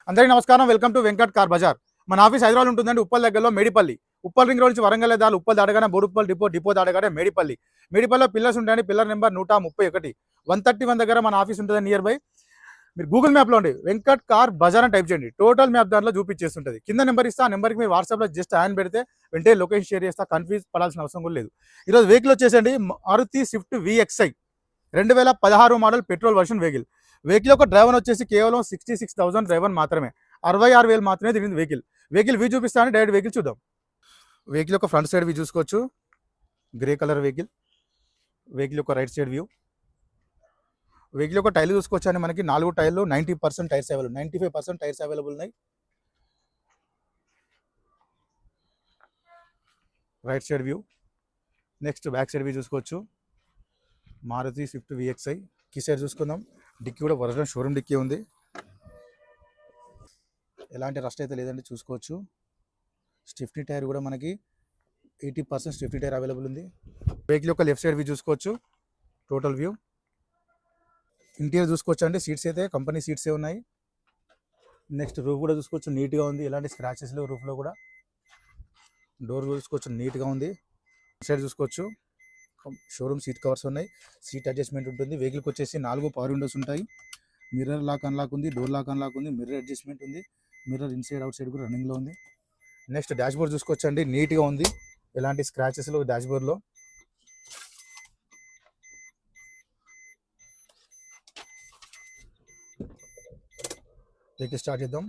అందరికీ నమస్కారం. Welcome to Venkat car Bazar. మన ఆఫీస్ హైదరాబాద్ ఉంటుందండి, ఉప్పల్ దగ్గరలో మేడిపల్లి. ఉప్పల్ రింగ్ రోడ్ నుంచి వరంగల్ దాల్ ఉప్పల్ దాటగానే బోడుప్పల్ డిపో దాటగానే మేడిపల్లిలో పిల్లర్స్ ఉంటాయండి. పిల్లర్ నెంబర్ 131 131 దగ్గర మన ఆఫీస్ ఉంటుంది నియర్ బై. మీరు గూగుల్ మ్యాప్లో ఉండి వెంకట్ కార్ బజార్ అని టైప్ చేయండి, టోటల్ మ్యాప్ దాంట్లో చూపించేస్తుంటుంది. కింద నెంబర్ ఇస్తా, ఆ నెంబర్కి మీరు వాట్సాప్లో జస్ట్ ఆయన పెడితే వెంటనే లొకేషన్ షేర్ చేస్తా, కన్ఫ్యూజ్ పడాల్సిన అవసరం కూడా లేదు. ఈరోజు వెహికల్ వచ్చేసండి Maruti Swift VXi 2016 model petrol version vehicle యొక్క డ్రైవర్ వచ్చేసి కేవలం 66,000 డ్రైవర్ మాత్రమే, 66,000 మాత్రమే తిరిగింది వెహికల్ వ్యూ చూపిస్తాను. డైరెక్ట్ వెహికల్ చూద్దాం. వెహికల్ యొక్క ఫ్రంట్ సైడ్ వ్యూ చూసుకోవచ్చు, గ్రే కలర్ వెహికల్ యొక్క రైట్ సైడ్ వ్యూ. వెహికల్ యొక్క టైర్లు చూసుకోవచ్చు అండి, మనకి 4 టైర్లు 90% టైర్స్ అవైలబుల్, 95% టైర్స్ అవైలబుల్ ఉన్నాయి. Right side view. Next back side view చూసుకోవచ్చు, Maruti Swift VXi. Key side చూసుకుందాం. డిక్కీ కూడా ఒరిజినల్ షోరూమ్ డిక్కీ ఉంది, ఎలాంటి రస్ట్ అయితే లేదండి, చూసుకోవచ్చు. స్టిఫ్నీ టైర్ కూడా మనకి 80% స్టిఫ్నీ టైర్ అవైలబుల్ ఉంది. వెహికల్ యొక్క లెఫ్ట్ సైడ్ వ్యూ చూసుకోవచ్చు, టోటల్ వ్యూ. ఇంటీరియర్ చూసుకోవచ్చు అండి, సీట్స్ అయితే కంపెనీ సీట్సే ఉన్నాయి. నెక్స్ట్ రూఫ్ కూడా చూసుకోవచ్చు, నీట్గా ఉంది, ఎలాంటి స్క్రాచెస్ లేవు రూఫ్లో కూడా. డోర్ చూసుకోవచ్చు, నీట్గా ఉంది. సైడ్ చూసుకోవచ్చు, షోరూమ్ సీట్ కవర్స్ ఉన్నాయి, సీట్ అడ్జస్ట్మెంట్ ఉంటుంది. వెహికల్కి వచ్చేసి 4 పవర్ విండోస్ ఉంటాయి. మిర్రర్ లాక్ అన్లాక్ ఉంది, డోర్ లాక్ అన్లాక్ ఉంది, మిర్రర్ అడ్జస్ట్మెంట్ ఉంది. మిర్రర్ ఇన్సైడ్ అవుట్ సైడ్ కూడా రన్నింగ్లో ఉంది. నెక్స్ట్ డాష్ బోర్డ్ చూసుకోవచ్చు అండి, నీట్గా ఉంది, ఎలాంటి స్క్రాచెస్ లేవు డాష్ బోర్డ్లో. వెహికల్ స్టార్ట్ చేద్దాం.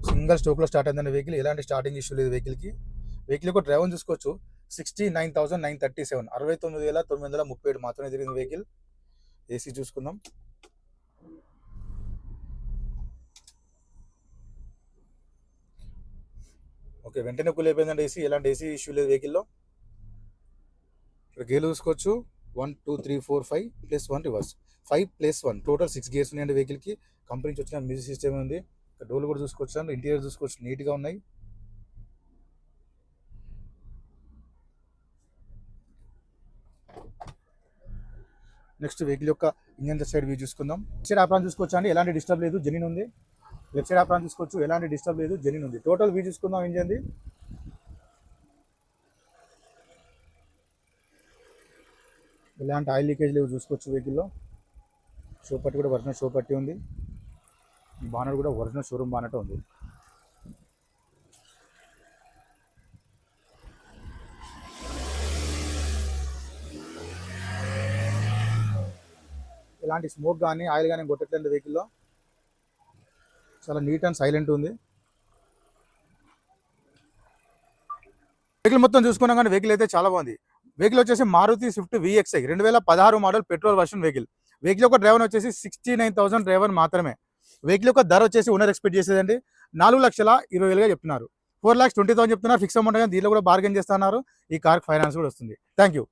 సింగిల్ స్టోక్లో స్టార్ట్ అయిందండి వెహికల్, ఎలాంటి స్టార్టింగ్ ఇష్యూ లేదు వెహికల్కి. వెహికల్ యొక్క డ్రైవర్ చూసుకోవచ్చు, 69,937, 69,937 మాత్రమే తిరిగింది వెహికల్. ఏసీ చూసుకుందాం. ఓకే, వెంటనే కూల్ అయిపోయిందండి ఏసీ, ఎలాంటి ఏసీ ఇష్యూ లేదు వెహికల్లో. ఇక్కడ గేర్లు చూసుకోవచ్చు, 1 2 3 4 5 +1 రివర్స్, 5 + 1 టోటల్ 6 గేర్స్ ఉన్నాయండి వెహికల్కి. కంపెనీ నుంచి వచ్చిన మ్యూజిక్ సిస్టమ్ ఉంది. డోర్లు కూడా చూసుకోవచ్చు అండి, ఇంటీరియర్ చూసుకోవచ్చు, నీట్గా ఉన్నాయి. నెక్స్ట్ వెహికల్ యొక్క ఇంజన్ సైడ్ వ్యూ చూసుకుందాం. సైడ్ ఆప్రాన్ చూసుకోవచ్చు అండి, ఎలాంటి డిస్టర్బ్ లేదు, జెన్యూన్ ఉంది. లెఫ్ట్ సైడ్ ఆప్రాన్ చూసుకోవచ్చు, ఎలాంటి డిస్టర్బ్ లేదు, జెన్యూన్ ఉంది. టోటల్ వ్యూ చూసుకుందాం ఇంజన్ది. ఎలాంటి ఆయిల్ లీకేజ్ లేవు చూసుకోవచ్చు వెహికల్లో. షో పట్టి కూడా ఒరిజినల్ షో పట్టి ఉంది. బానట్ కూడా ఒరిజినల్ షోరూమ్ బానట్ ఉంది. ఎలాంటి స్మోక్ కానీ ఆయిల్ కానీ కొట్టట్లేదు వెహికల్లో, చాలా నీట్ అండ్ సైలెంట్ ఉంది. వెహికల్ మొత్తం చూసుకున్నాం కానీ వెహికల్ అయితే చాలా బాగుంది. వెహికల్ వచ్చేసి Maruti Swift VXi 2016 model petrol version vehicle యొక్క డ్రైవర్ వచ్చేసి 69,000 డ్రైవర్ మాత్రమే. వెహికల్ యొక్క ధర వచ్చేసి ఓనర్ ఎక్స్పెక్ట్ చేసేదండి 4,20,000 చెప్తున్నారు. 4,20,000 చెప్తున్నారు ఫిక్స్ అమౌంట్, కానీ దీనిలో కూడా బార్గెన్ చేస్తున్నారు. ఈ కార్ ఫైనాన్స్ కూడా వస్తుంది. Thank you.